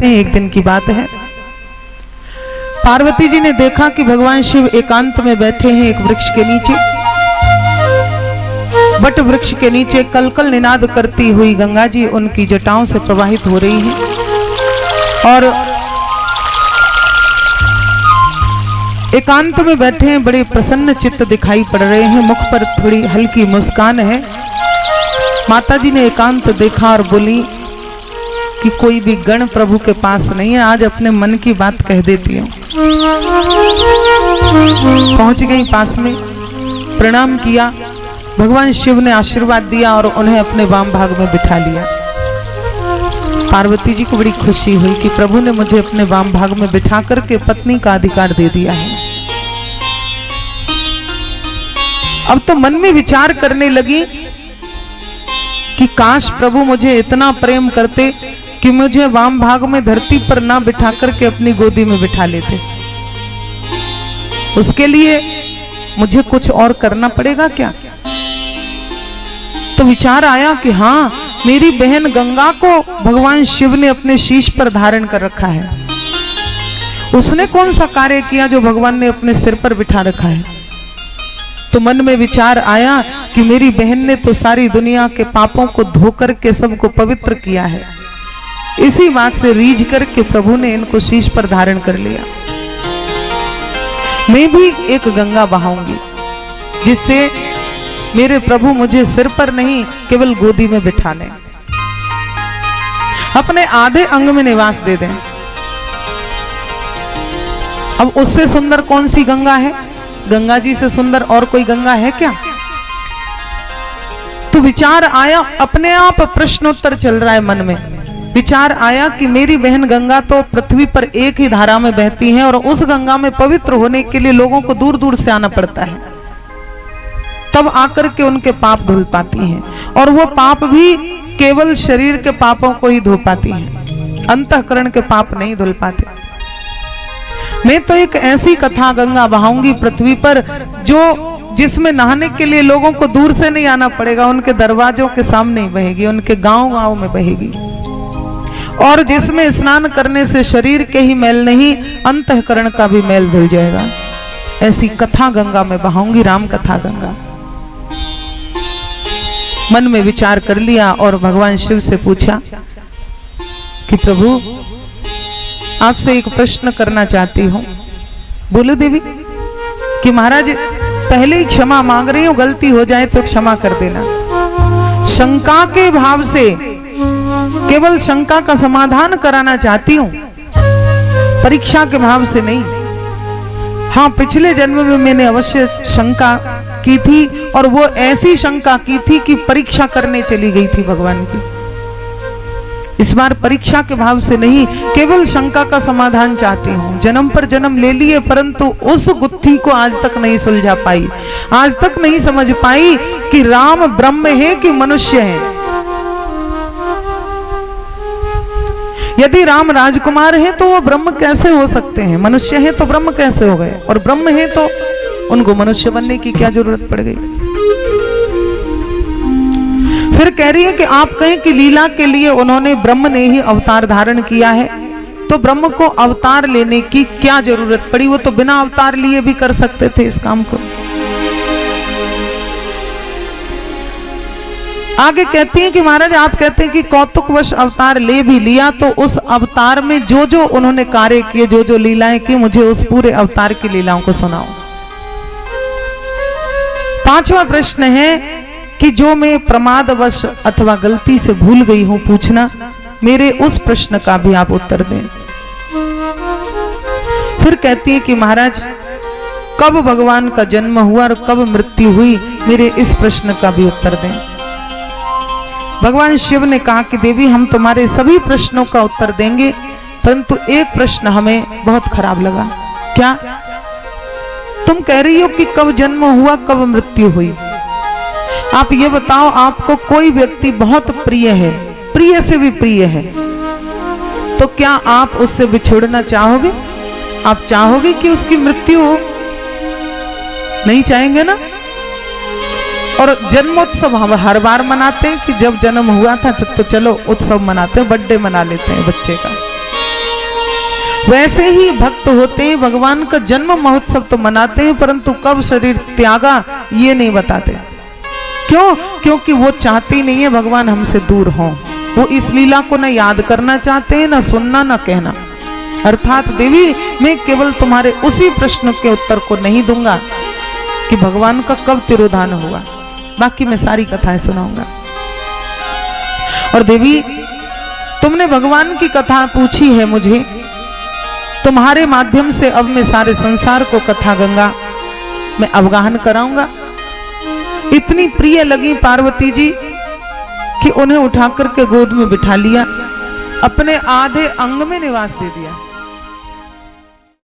एक दिन की बात है, पार्वती जी ने देखा कि भगवान शिव एकांत में बैठे हैं एक वृक्ष के नीचे। वट वृक्ष के नीचे कलकल निनाद करती हुई गंगा जी उनकी जटाओं से प्रवाहित हो रही हैं और एकांत में बैठे हैं, बड़े प्रसन्न चित्त दिखाई पड़ रहे हैं, मुख पर थोड़ी हल्की मुस्कान है। माता जी ने एकांत देखा और बोली कि कोई भी गण प्रभु के पास नहीं है, आज अपने मन की बात कह देती हूँ। पहुंच गई पास में, प्रणाम किया, भगवान शिव ने आशीर्वाद दिया और उन्हें अपने वाम भाग में बिठा लिया। पार्वती जी को बड़ी खुशी हुई कि प्रभु ने मुझे अपने वाम भाग में बिठा करके पत्नी का अधिकार दे दिया है। अब तो मन में विचार करने लगी कि काश प्रभु मुझे इतना प्रेम करते कि मुझे वाम भाग में धरती पर ना बिठा करके अपनी गोदी में बिठा लेते। उसके लिए मुझे कुछ और करना पड़ेगा क्या? तो विचार आया कि हाँ, मेरी बहन गंगा को भगवान शिव ने अपने शीश पर धारण कर रखा है। उसने कौन सा कार्य किया जो भगवान ने अपने सिर पर बिठा रखा है? तो मन में विचार आया कि मेरी बहन ने तो सारी दुनिया के पापों को धोकर के सबको पवित्र किया है। इसी बात से रीझ करके प्रभु ने इनको शीश पर धारण कर लिया। मैं भी एक गंगा बहाऊंगी जिससे मेरे प्रभु मुझे सिर पर नहीं केवल गोदी में बिठा लें, अपने आधे अंग में निवास दे दें। अब उससे सुंदर कौन सी गंगा है? गंगा जी से सुंदर और कोई गंगा है क्या? तो विचार आया, अपने आप प्रश्नोत्तर चल रहा है मन में। विचार आया कि मेरी बहन गंगा तो पृथ्वी पर एक ही धारा में बहती है और उस गंगा में पवित्र होने के लिए लोगों को दूर दूर से आना पड़ता है, तब आकर के उनके पाप धुल पाती हैं। और वो पाप भी केवल शरीर के पापों को ही धो पाती हैं, अंतःकरण के पाप नहीं धुल पाते। मैं तो एक ऐसी कथा गंगा बहाऊंगी पृथ्वी पर जिसमें नहाने के लिए लोगों को दूर से नहीं आना पड़ेगा, उनके दरवाजों के सामने ही बहेगी, उनके गांव गांव में बहेगी, और जिसमें स्नान करने से शरीर के ही मैल नहीं अंतःकरण का भी मैल धुल जाएगा। ऐसी कथा गंगा में बहाऊंगी, राम कथा गंगा। मन में विचार कर लिया और भगवान शिव से पूछा कि प्रभु आपसे एक प्रश्न करना चाहती हूँ। बोलो देवी। कि महाराज पहले ही क्षमा मांग रही हूँ, गलती हो जाए तो क्षमा कर देना। शंका के भाव से, केवल शंका का समाधान कराना चाहती हूँ, परीक्षा के भाव से नहीं। हाँ, पिछले जन्म में मैंने अवश्य शंका की थी और वो ऐसी शंका की थी कि परीक्षा करने चली गई थी भगवान की। इस बार परीक्षा के भाव से नहीं, केवल शंका का समाधान चाहती हूँ। जन्म पर जन्म ले लिए परंतु उस गुत्थी को आज तक नहीं सुलझा पाई, आज तक नहीं समझ पाई कि राम ब्रह्म है कि मनुष्य है। यदि राम राजकुमार है तो वो ब्रह्म कैसे हो सकते हैं? मनुष्य है तो ब्रह्म कैसे हो गए? और ब्रह्म है तो उनको मनुष्य बनने की क्या जरूरत पड़ गई? फिर कह रही है कि आप कहें कि लीला के लिए उन्होंने, ब्रह्म ने ही अवतार धारण किया है, तो ब्रह्म को अवतार लेने की क्या जरूरत पड़ी? वो तो बिना अवतार लिए भी कर सकते थे इस काम को। आगे कहती हैं कि महाराज आप कहते हैं कि कौतुकवश अवतार ले भी लिया, तो उस अवतार में जो जो उन्होंने कार्य किए, जो जो लीलाएं की, मुझे उस पूरे अवतार की लीलाओं को सुनाओ। पांचवा प्रश्न है कि जो मैं प्रमादवश अथवा गलती से भूल गई हूं पूछना, मेरे उस प्रश्न का भी आप उत्तर दें। फिर कहती है कि महाराज कब भगवान का जन्म हुआ और कब मृत्यु हुई, मेरे इस प्रश्न का भी उत्तर दें। भगवान शिव ने कहा कि देवी हम तुम्हारे सभी प्रश्नों का उत्तर देंगे, परंतु एक प्रश्न हमें बहुत खराब लगा। क्या? तुम कह रही हो कि कब जन्म हुआ कब मृत्यु हुई। आप ये बताओ, आपको कोई व्यक्ति बहुत प्रिय है, प्रिय से भी प्रिय है, तो क्या आप उससे बिछुड़ना चाहोगे? आप चाहोगे कि उसकी मृत्यु हो? नहीं चाहेंगे ना। और जन्मोत्सव हम हर बार मनाते हैं कि जब जन्म हुआ था तो चलो उत्सव मनाते हैं, बर्थडे मना लेते हैं बच्चे का। वैसे ही भक्त होते हैं, भगवान का जन्म महोत्सव तो मनाते हैं, परंतु कब शरीर त्यागा ये नहीं बताते। क्यों? क्योंकि वो चाहती नहीं है भगवान हमसे दूर हों। वो इस लीला को न याद करना चाहते हैं, न सुनना, न कहना। अर्थात देवी, मैं केवल तुम्हारे उसी प्रश्न के उत्तर को नहीं दूंगा कि भगवान का कब तिरोधान हुआ, बाकी मैं सारी कथाएं सुनाऊंगा। और देवी, तुमने भगवान की कथा पूछी है मुझे, तुम्हारे माध्यम से अब मैं सारे संसार को कथा गंगा मैं अवगाहन कराऊंगा। इतनी प्रिय लगी पार्वती जी कि उन्हें उठाकर के गोद में बिठा लिया, अपने आधे अंग में निवास दे दिया।